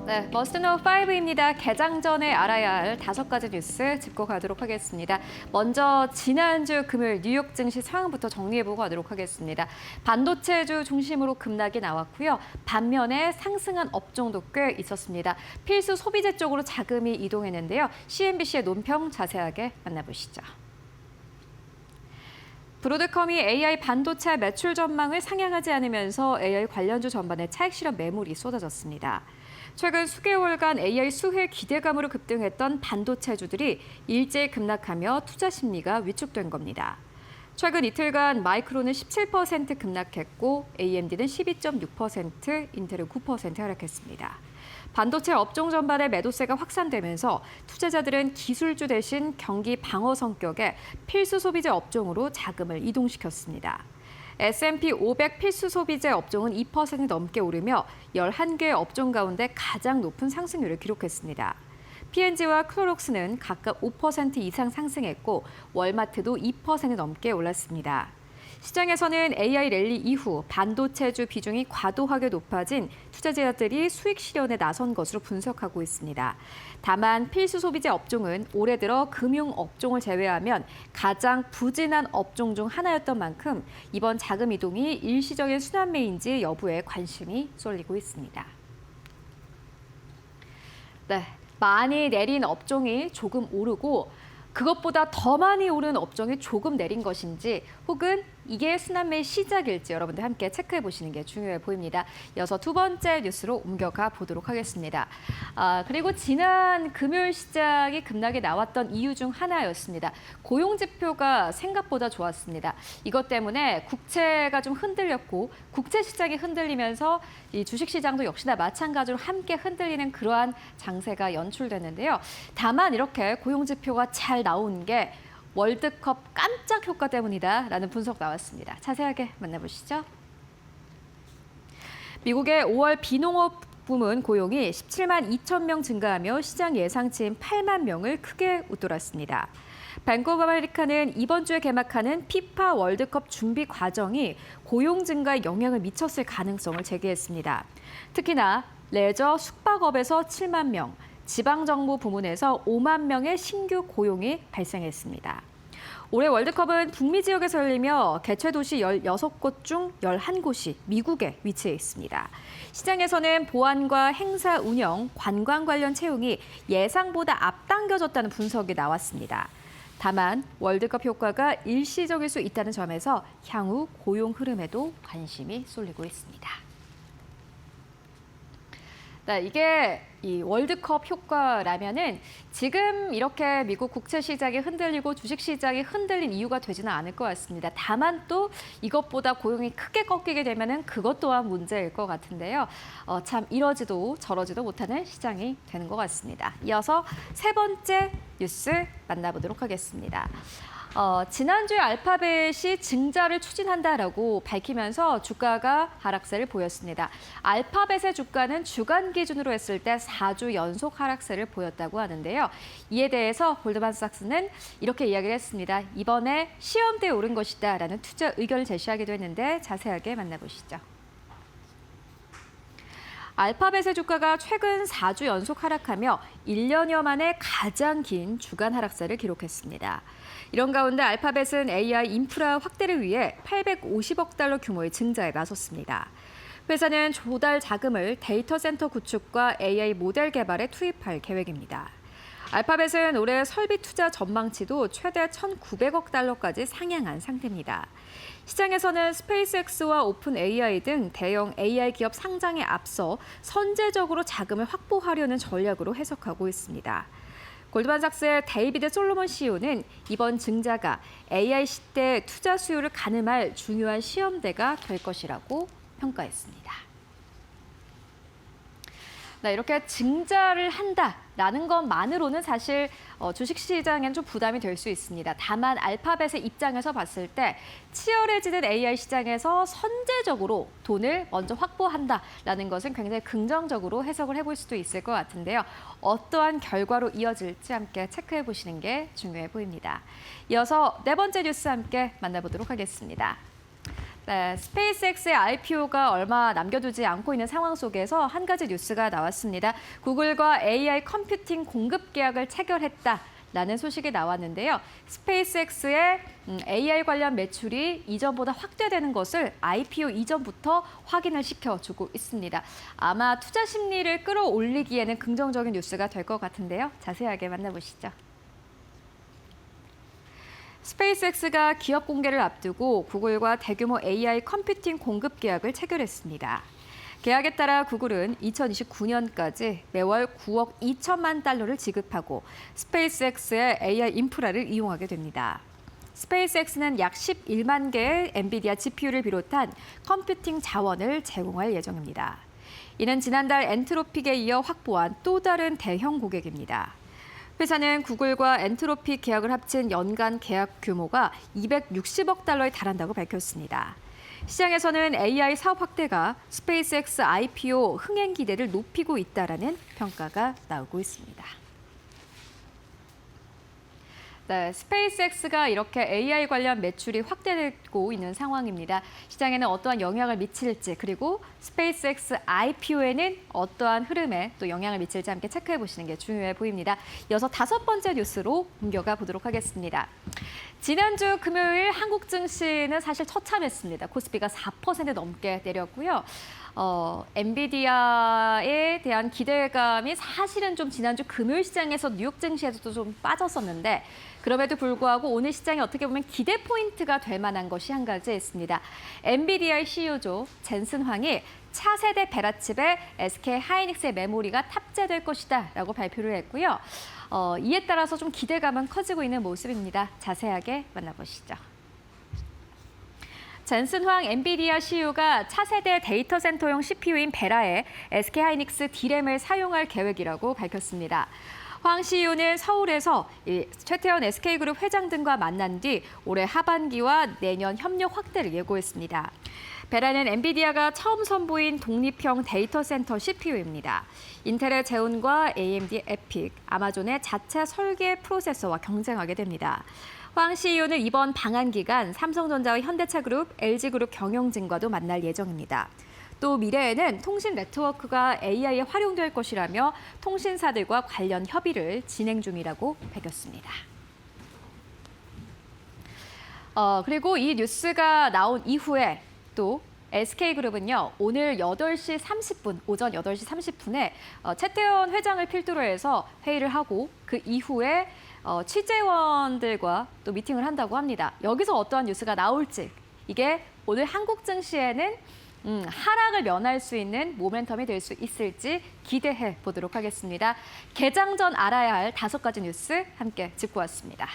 네, 머스트노우 5입니다. 개장 전에 알아야 할 5가지 뉴스 짚고 가도록 하겠습니다. 먼저 지난주 금요일 뉴욕 증시 상황부터 정리해보고 가도록 하겠습니다. 반도체주 중심으로 급락이 나왔고요. 반면에 상승한 업종도 꽤 있었습니다. 필수 소비재 쪽으로 자금이 이동했는데요. CNBC의 논평 자세하게 만나보시죠. 브로드컴이 AI 반도체 매출 전망을 상향하지 않으면서 AI 관련주 전반에 차익 실현 매물이 쏟아졌습니다. 최근 수개월간 AI 수혜 기대감으로 급등했던 반도체주들이 일제히 급락하며 투자 심리가 위축된 겁니다. 최근 이틀간 마이크론은 17% 급락했고 AMD는 12.6%, 인텔은 9% 하락했습니다. 반도체 업종 전반의 매도세가 확산되면서 투자자들은 기술주 대신 경기 방어 성격의 필수 소비재 업종으로 자금을 이동시켰습니다. S&P 500 필수 소비재 업종은 2% 넘게 오르며 11개 업종 가운데 가장 높은 상승률을 기록했습니다. P&G와 클로록스는 각각 5% 이상 상승했고 월마트도 2% 넘게 올랐습니다. 시장에서는 AI 랠리 이후 반도체주 비중이 과도하게 높아진 투자자들이 수익 실현에 나선 것으로 분석하고 있습니다. 다만 필수 소비재 업종은 올해 들어 금융 업종을 제외하면 가장 부진한 업종 중 하나였던 만큼 이번 자금 이동이 일시적인 순환매인지 여부에 관심이 쏠리고 있습니다. 네, 많이 내린 업종이 조금 오르고 그것보다 더 많이 오른 업종이 조금 내린 것인지 혹은 이게 순환매의 시작일지 여러분들 함께 체크해 보시는 게 중요해 보입니다. 이어서 두 번째 뉴스로 옮겨가 보도록 하겠습니다. 그리고 지난 금요일 시장이 급락이 나왔던 이유 중 하나였습니다. 고용 지표가 생각보다 좋았습니다. 이것 때문에 국채가 좀 흔들렸고 국채 시장이 흔들리면서 이 주식 시장도 역시나 마찬가지로 함께 흔들리는 그러한 장세가 연출됐는데요. 다만 이렇게 고용 지표가 잘 나온 게 월드컵 깜짝 효과 때문이다라는 분석 나왔습니다. 자세하게 만나보시죠. 미국의 5월 비농업 부문 고용이 17만 2천 명 증가하며 시장 예상치인 8만 명을 크게 웃돌았습니다. 뱅크 오브 아메리카는 이번 주에 개막하는 피파 월드컵 준비 과정이 고용 증가에 영향을 미쳤을 가능성을 제기했습니다. 특히나 레저 숙박업에서 7만 명, 지방정부 부문에서 5만 명의 신규 고용이 발생했습니다. 올해 월드컵은 북미 지역에서 열리며 개최 도시 16곳 중 11곳이 미국에 위치해 있습니다. 시장에서는 보안과 행사 운영, 관광 관련 채용이 예상보다 앞당겨졌다는 분석이 나왔습니다. 다만 월드컵 효과가 일시적일 수 있다는 점에서 향후 고용 흐름에도 관심이 쏠리고 있습니다. 네, 이게 이 월드컵 효과라면은 지금 이렇게 미국 국채 시장이 흔들리고 주식 시장이 흔들린 이유가 되지는 않을 것 같습니다. 다만 또 이것보다 고용이 크게 꺾이게 되면은 그것 또한 문제일 것 같은데요. 참 이러지도 저러지도 못하는 시장이 되는 것 같습니다. 이어서 세 번째 뉴스 만나보도록 하겠습니다. 지난주에 알파벳이 증자를 추진한다라고 밝히면서 주가가 하락세를 보였습니다. 알파벳의 주가는 주간 기준으로 했을 때 4주 연속 하락세를 보였다고 하는데요. 이에 대해서 골드만삭스는 이렇게 이야기를 했습니다. 이번에 시험대에 오른 것이다라는 투자 의견을 제시하기도 했는데 자세하게 만나보시죠. 알파벳의 주가가 최근 4주 연속 하락하며 1년여 만에 가장 긴 주간 하락세를 기록했습니다. 이런 가운데 알파벳은 AI 인프라 확대를 위해 850억 달러 규모의 증자에 나섰습니다. 회사는 조달 자금을 데이터 센터 구축과 AI 모델 개발에 투입할 계획입니다. 알파벳은 올해 설비 투자 전망치도 최대 1,900억 달러까지 상향한 상태입니다. 시장에서는 스페이스X와 오픈 AI 등 대형 AI 기업 상장에 앞서 선제적으로 자금을 확보하려는 전략으로 해석하고 있습니다. 골드만삭스의 데이비드 솔로몬 CEO는 이번 증자가 AI 시대의 투자 수요를 가늠할 중요한 시험대가 될 것이라고 평가했습니다. 네, 이렇게 증자를 한다라는 것만으로는 사실 주식시장엔 좀 부담이 될 수 있습니다. 다만 알파벳의 입장에서 봤을 때 치열해지는 AI 시장에서 선제적으로 돈을 먼저 확보한다라는 것은 굉장히 긍정적으로 해석을 해볼 수도 있을 것 같은데요. 어떠한 결과로 이어질지 함께 체크해 보시는 게 중요해 보입니다. 이어서 네 번째 뉴스 함께 만나보도록 하겠습니다. 네, 스페이스X의 IPO가 얼마 남겨두지 않고 있는 상황 속에서 한 가지 뉴스가 나왔습니다. 구글과 AI 컴퓨팅 공급 계약을 체결했다라는 소식이 나왔는데요. 스페이스X의 AI 관련 매출이 이전보다 확대되는 것을 IPO 이전부터 확인을 시켜주고 있습니다. 아마 투자 심리를 끌어올리기에는 긍정적인 뉴스가 될 것 같은데요. 자세하게 만나보시죠. 스페이스X가 기업 공개를 앞두고 구글과 대규모 AI 컴퓨팅 공급 계약을 체결했습니다. 계약에 따라 구글은 2029년까지 매월 9억 2천만 달러를 지급하고 스페이스X의 AI 인프라를 이용하게 됩니다. 스페이스X는 약 11만 개의 엔비디아 GPU를 비롯한 컴퓨팅 자원을 제공할 예정입니다. 이는 지난달 엔트로픽에 이어 확보한 또 다른 대형 고객입니다. 회사는 구글과 엔트로피 계약을 합친 연간 계약 규모가 260억 달러에 달한다고 밝혔습니다. 시장에서는 AI 사업 확대가 스페이스X IPO 흥행 기대를 높이고 있다라는 평가가 나오고 있습니다. 네, 스페이스X가 이렇게 AI 관련 매출이 확대되고 있는 상황입니다. 시장에는 어떠한 영향을 미칠지, 그리고 스페이스X IPO에는 어떠한 흐름에 또 영향을 미칠지 함께 체크해 보시는 게 중요해 보입니다. 이어서 5번째 뉴스로 옮겨가 보도록 하겠습니다. 지난주 금요일 한국 증시는 사실 처참했습니다. 코스피가 4% 넘게 내렸고요. 엔비디아에 대한 기대감이 사실은 좀 지난주 금요일 시장에서 뉴욕 증시에서도 좀 빠졌었는데 그럼에도 불구하고 오늘 시장이 어떻게 보면 기대 포인트가 될 만한 것이 한 가지 있습니다. 엔비디아의 CEO죠. 젠슨 황이 차세대 베라칩에 SK 하이닉스의 메모리가 탑재될 것이다라고 발표를 했고요. 이에 따라서 좀 기대감은 커지고 있는 모습입니다. 자세하게 만나보시죠. 젠슨 황 엔비디아 CEO가 차세대 데이터 센터용 CPU인 베라에 SK 하이닉스 D램을 사용할 계획이라고 밝혔습니다. 황 CEO는 서울에서 최태원 SK그룹 회장 등과 만난 뒤 올해 하반기와 내년 협력 확대를 예고했습니다. 베라는 엔비디아가 처음 선보인 독립형 데이터 센터 CPU입니다. 인텔의 제온과 AMD의 에픽, 아마존의 자체 설계 프로세서와 경쟁하게 됩니다. 황 CEO는 이번 방한 기간 삼성전자와 현대차그룹, LG그룹 경영진과도 만날 예정입니다. 또 미래에는 통신 네트워크가 AI에 활용될 것이라며 통신사들과 관련 협의를 진행 중이라고 밝혔습니다. 그리고 이 뉴스가 나온 이후에 또 SK그룹은요, 오늘 8시 30분, 오전 8시 30분에 최태원 회장을 필두로 해서 회의를 하고 그 이후에 취재원들과 또 미팅을 한다고 합니다. 여기서 어떠한 뉴스가 나올지, 이게 오늘 한국 증시에는 하락을 면할 수 있는 모멘텀이 될 수 있을지 기대해 보도록 하겠습니다. 개장 전 알아야 할 5가지 뉴스 함께 짚고 왔습니다.